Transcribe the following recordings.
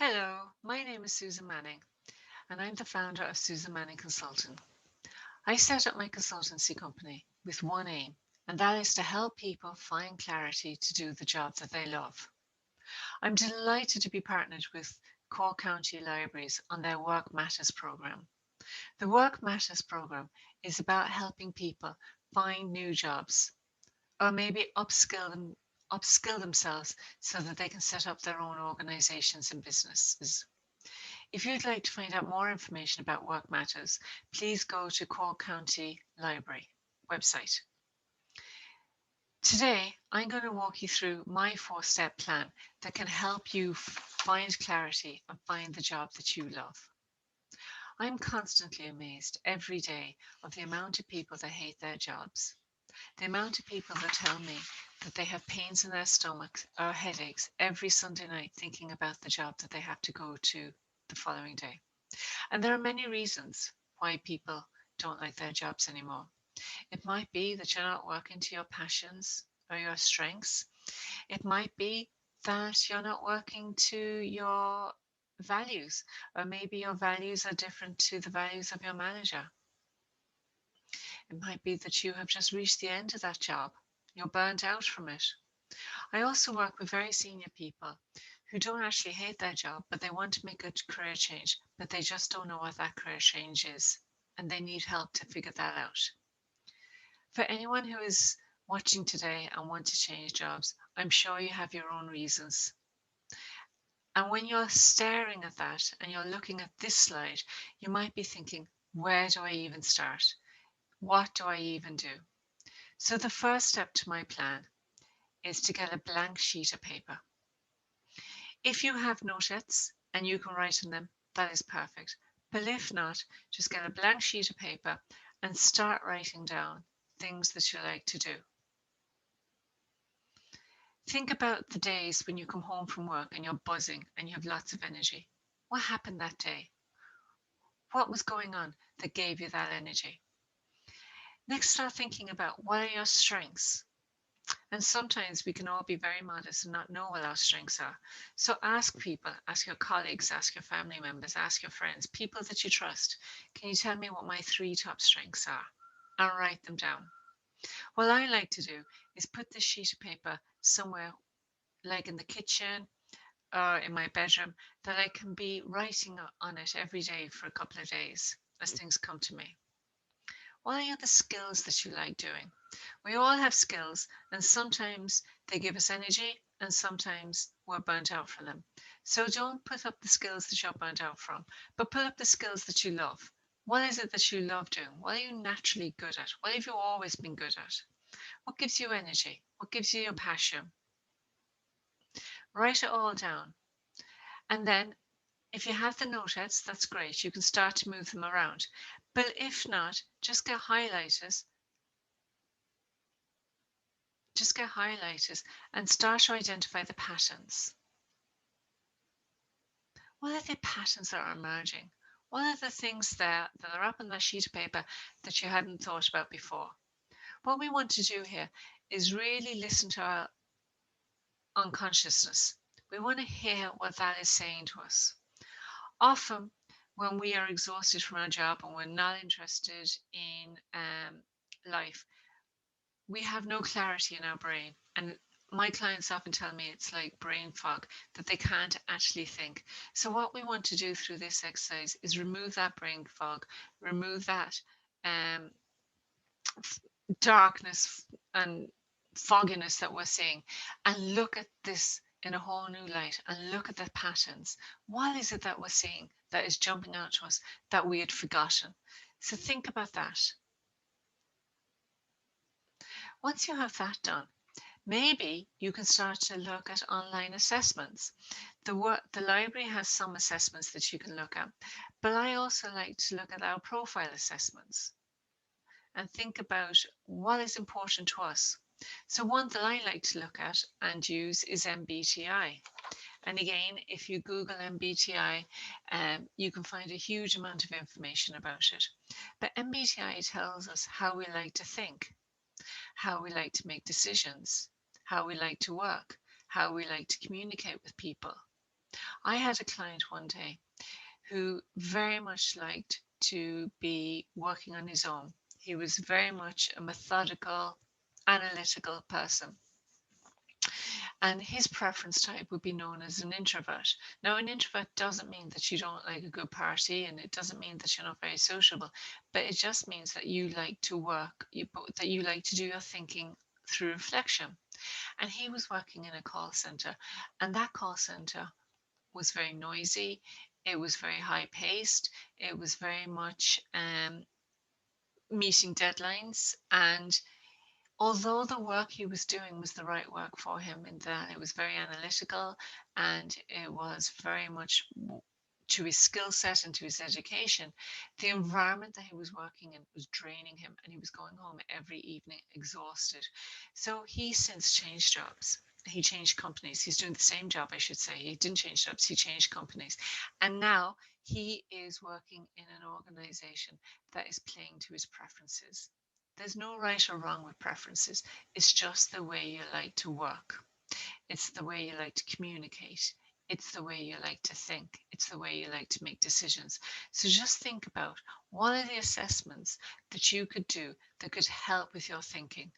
Hello, my name is Susan Manning, and I'm the founder of Susan Manning Consulting. I set up my consultancy company with one aim, and that is to help people find clarity to do the job that they love. I'm delighted to be partnered with Cork County Libraries on their Work Matters program. The Work Matters program is about helping people find new jobs or maybe upskill themselves so that they can set up their own organizations and businesses. If you'd like to find out more information about Work Matters, please go to Cork County Library website. Today, I'm going to walk you through my 4-step plan that can help you find clarity and find the job that you love. I'm constantly amazed every day of the amount of people that hate their jobs, the amount of people that tell me that they have pains in their stomach or headaches every Sunday night thinking about the job that they have to go to the following day. And there are many reasons why people don't like their jobs anymore. It might be that you're not working to your passions or your strengths. It might be that you're not working to your values, or maybe your values are different to the values of your manager. It might be that you have just reached the end of that job. You're burnt out from it. I also work with very senior people who don't actually hate their job, but they want to make a career change, but they just don't know what that career change is, and they need help to figure that out. For anyone who is watching today and want to change jobs, I'm sure you have your own reasons. And when you're staring at that and you're looking at this slide, you might be thinking, where do I even start? What do I even do? So the first step to my plan is to get a blank sheet of paper. If you have notepads and you can write on them, that is perfect. But if not, just get a blank sheet of paper and start writing down things that you like to do. Think about the days when you come home from work and you're buzzing and you have lots of energy. What happened that day? What was going on that gave you that energy? Next, start thinking about what are your strengths? And sometimes we can all be very modest and not know what our strengths are. So ask people, ask your colleagues, ask your family members, ask your friends, people that you trust. Can you tell me what my 3 top strengths are? And write them down. What I like to do is put this sheet of paper somewhere, like in the kitchen or in my bedroom, that I can be writing on it every day for a couple of days as things come to me. What are the skills that you like doing? We all have skills, and sometimes they give us energy, and sometimes we're burnt out from them. So don't put up the skills that you're burnt out from, but put up the skills that you love. What is it that you love doing? What are you naturally good at? What have you always been good at? What gives you energy? What gives you your passion? Write it all down. And then if you have the notepads, that's great. You can start to move them around. But if not, just get highlighters and start to identify the patterns. What are the patterns that are emerging? What are the things that are up on that sheet of paper that you hadn't thought about before? What we want to do here is really listen to our unconsciousness. We want to hear what that is saying to us. Often, when we are exhausted from our job and we're not interested in life, we have no clarity in our brain. And my clients often tell me it's like brain fog, that they can't actually think. So, what we want to do through this exercise is remove that brain fog, remove that um, darkness and fogginess that we're seeing, and look at this in a whole new light and look at the patterns. What is it that we're seeing that is jumping out to us that we had forgotten? So, think about that. Once you have that done, maybe you can start to look at online assessments. The library has some assessments that you can look at, but I also like to look at our profile assessments and think about what is important to us. So one that I like to look at and use is MBTI. And again, if you Google MBTI, you can find a huge amount of information about it. But MBTI tells us how we like to think, how we like to make decisions, how we like to work, how we like to communicate with people. I had a client one day who very much liked to be working on his own. He was very much a methodical, analytical person. And his preference type would be known as an introvert. Now, an introvert doesn't mean that you don't like a good party, and it doesn't mean that you're not very sociable, but it just means that you like to work, that you like to do your thinking through reflection. And he was working in a call center, and that call center was very noisy. It was very high paced. It was very much meeting deadlines. And although the work he was doing was the right work for him, in that it was very analytical and it was very much to his skill set and to his education, the environment that he was working in was draining him, and he was going home every evening exhausted. So he since changed jobs. He changed companies. He's doing the same job, I should say. He didn't change jobs, he changed companies. And now he is working in an organization that is playing to his preferences. There's no right or wrong with preferences. It's just the way you like to work. It's the way you like to communicate. It's the way you like to think. It's the way you like to make decisions. So just think about what are the assessments that you could do that could help with your thinking.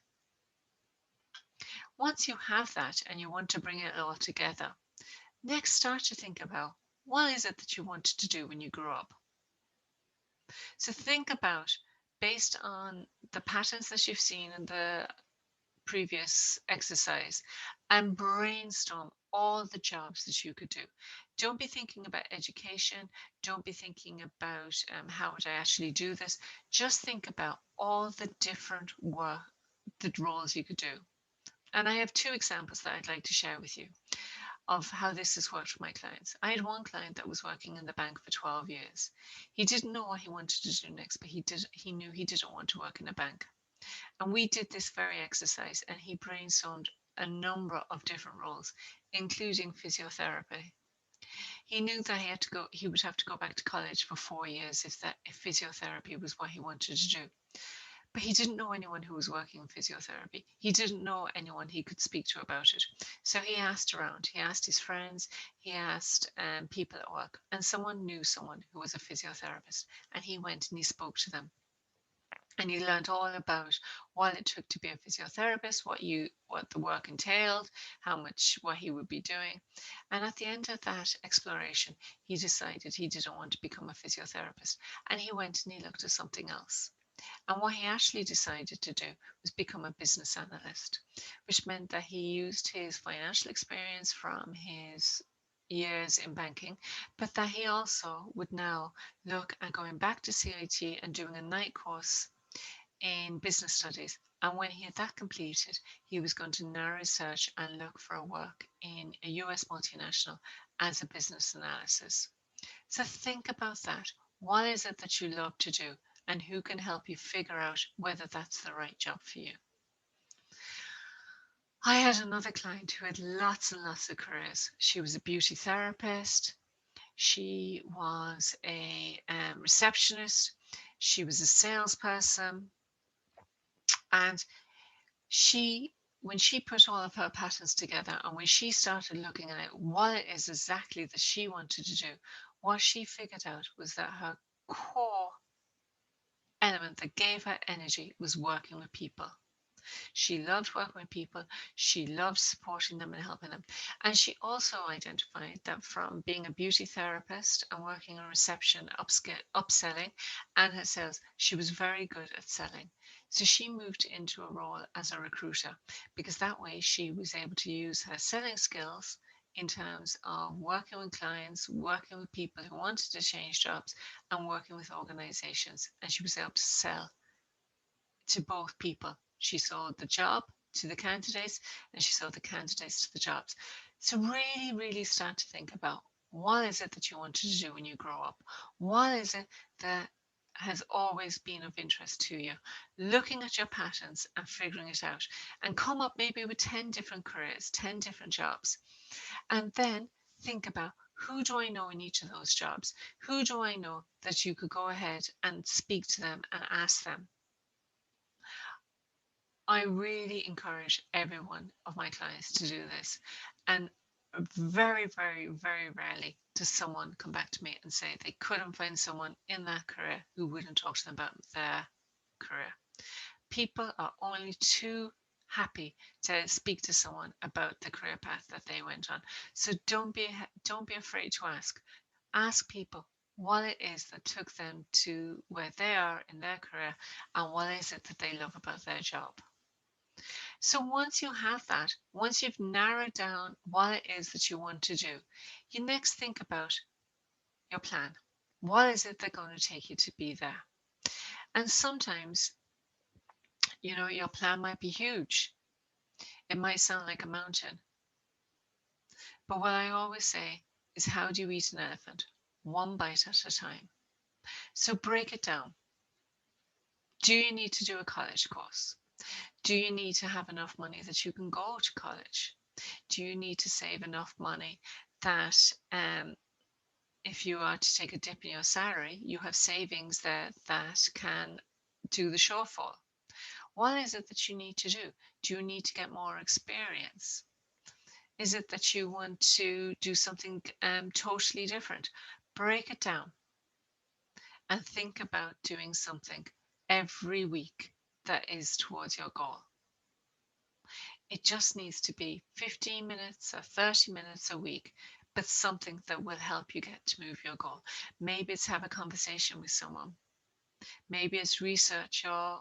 Once you have that and you want to bring it all together, next start to think about what is it that you wanted to do when you grew up. So think about, based on the patterns that you've seen in the previous exercise, and brainstorm all the jobs that you could do. Don't be thinking about education. Don't be thinking about how would I actually do this. Just think about all the different work, the roles you could do. And I have two examples that I'd like to share with you of how this has worked for my clients. I had one client that was working in the bank for 12 years. He didn't know what he wanted to do next, but he knew he didn't want to work in a bank. And we did this very exercise, and he brainstormed a number of different roles, including physiotherapy. He knew that he would have to go back to college for 4 years if physiotherapy was what he wanted to do. But he didn't know anyone who was working in physiotherapy. He didn't know anyone he could speak to about it. So he asked around. He asked his friends. He asked people at work. And someone knew someone who was a physiotherapist. And he went and he spoke to them. And you learned all about what it took to be a physiotherapist, what the work entailed, what he would be doing. And at the end of that exploration, he decided he didn't want to become a physiotherapist, and he went and he looked at something else. And what he actually decided to do was become a business analyst, which meant that he used his financial experience from his years in banking, but that he also would now look at going back to CIT and doing a night course in business studies. And when he had that completed, he was going to narrow his search and look for a work in a US multinational as a business analysis. So think about that. What is it that you love to do, and who can help you figure out whether that's the right job for you? I had another client who had lots and lots of careers. She was a beauty therapist. She was a receptionist. She was a salesperson. And when she put all of her patterns together, and when she started looking at it, what it is exactly that she wanted to do, what she figured out was that her core element that gave her energy was working with people. She loved working with people. She loved supporting them and helping them. And she also identified that from being a beauty therapist and working in reception, upselling, and her sales, she was very good at selling. So she moved into a role as a recruiter, because that way she was able to use her selling skills in terms of working with clients, working with people who wanted to change jobs, and working with organizations. And she was able to sell to both people. She sold the job to the candidates, and she sold the candidates to the jobs. So really, really start to think about, what is it that you wanted to do when you grow up? What is it that has always been of interest to you? Looking at your patterns and figuring it out, and come up maybe with 10 different careers, 10 different jobs. And then think about, who do I know in each of those jobs? Who do I know that you could go ahead and speak to them and ask them? I really encourage every one of my clients to do this. And Very, very, very rarely does someone come back to me and say they couldn't find someone in that career who wouldn't talk to them about their career. People are only too happy to speak to someone about the career path that they went on. So don't be afraid to ask. Ask people what it is that took them to where they are in their career and what is it that they love about their job. So once you have that, once you've narrowed down what it is that you want to do, you next think about your plan. What is it that's going to take you to be there? And sometimes, your plan might be huge. It might sound like a mountain. But what I always say is, how do you eat an elephant? One bite at a time. So break it down. Do you need to do a college course? Do you need to have enough money that you can go to college? Do you need to save enough money that if you are to take a dip in your salary, you have savings that can do the shortfall? What is it that you need to do? Do you need to get more experience? Is it that you want to do something totally different? Break it down and think about doing something every week that is towards your goal. It just needs to be 15 minutes or 30 minutes a week, but something that will help you get to move your goal. Maybe it's have a conversation with someone. Maybe it's research your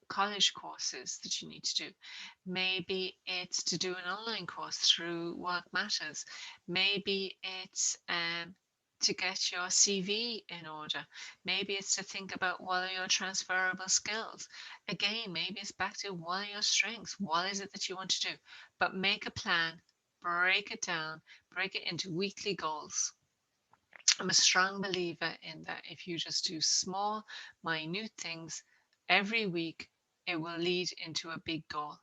college courses that you need to do. Maybe it's to do an online course through Work Matters. Maybe it's to get your CV in order. Maybe it's to think about what are your transferable skills. Again, maybe it's back to what are your strengths? What is it that you want to do? But make a plan, break it down, break it into weekly goals. I'm a strong believer in that if you just do small, minute things every week, it will lead into a big goal.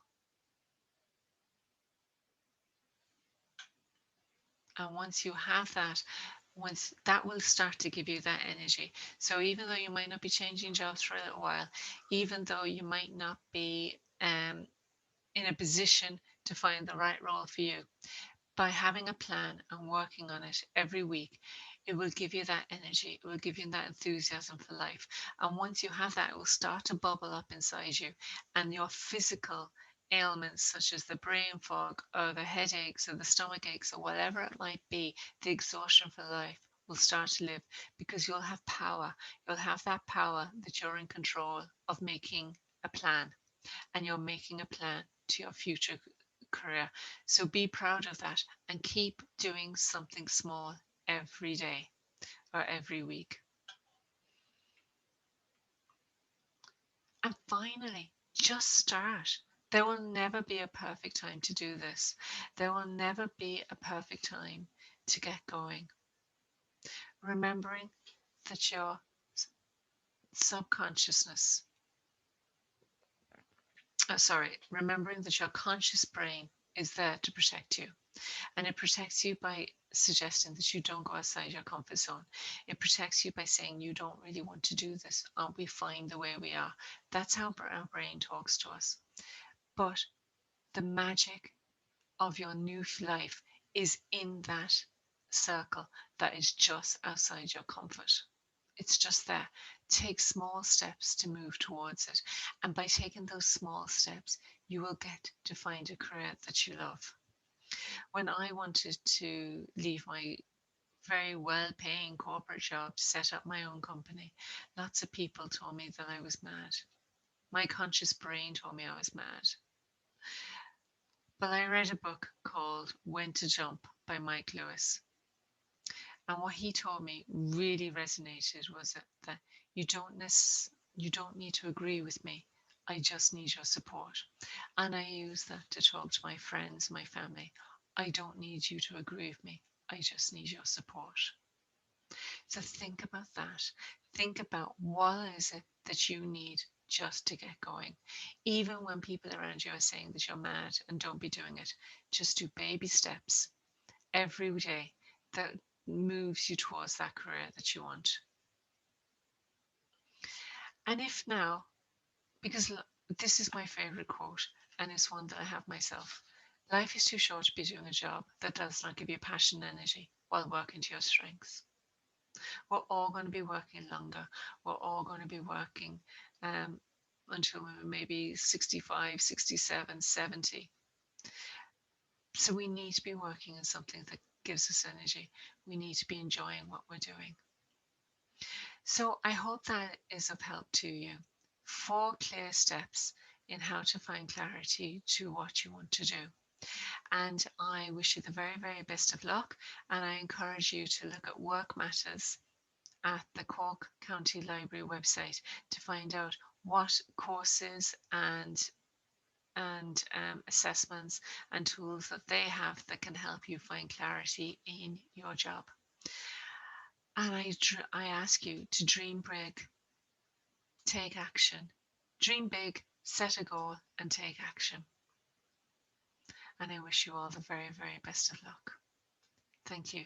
And once you have that, once that will start to give you that energy. So even though you might not be changing jobs for a little while, even though you might not be in a position to find the right role for you, by having a plan and working on it every week, it will give you that energy. It will give you that enthusiasm for life. And once you have that, it will start to bubble up inside you. And your physical ailments, such as the brain fog or the headaches or the stomach aches or whatever it might be, the exhaustion for life, will start to live because you'll have power. You'll have that power that you're in control of making a plan, and you're making a plan to your future career. So be proud of that and keep doing something small every day or every week. And finally, just start. There will never be a perfect time to do this. There will never be a perfect time to get going. Remembering that your subconsciousness, remembering that your conscious brain is there to protect you. And it protects you by suggesting that you don't go outside your comfort zone. It protects you by saying you don't really want to do this. Aren't we fine the way we are? That's how our brain talks to us. But the magic of your new life is in that circle that is just outside your comfort. It's just there. Take small steps to move towards it. And by taking those small steps, you will get to find a career that you love. When I wanted to leave my very well paying corporate job to set up my own company, lots of people told me that I was mad. My conscious brain told me I was mad. But I read a book called When to Jump by Mike Lewis. And what he told me really resonated was that you don't need to agree with me. I just need your support. And I use that to talk to my friends, my family. I don't need you to agree with me. I just need your support. So think about that. Think about what is it that you need just to get going. Even when people around you are saying that you're mad and don't be doing it, just do baby steps every day that moves you towards that career that you want. And if now, because this is my favorite quote, and it's one that I have myself, Life is too short to be doing a job that does not give you passion and energy while working to your strengths. We're all going to be working longer. We're all going to be working um, until we maybe 65, 67, 70. So we need to be working on something that gives us energy. We need to be enjoying what we're doing. So I hope that is of help to you. 4 clear steps in how to find clarity to what you want to do. And I wish you the very, very best of luck. And I encourage you to look at work matters at the Cork County Library website to find out what courses and assessments and tools that they have that can help you find clarity in your job. And I ask you to dream big, take action. Dream big, set a goal, and take action. And I wish you all the very, very best of luck. Thank you.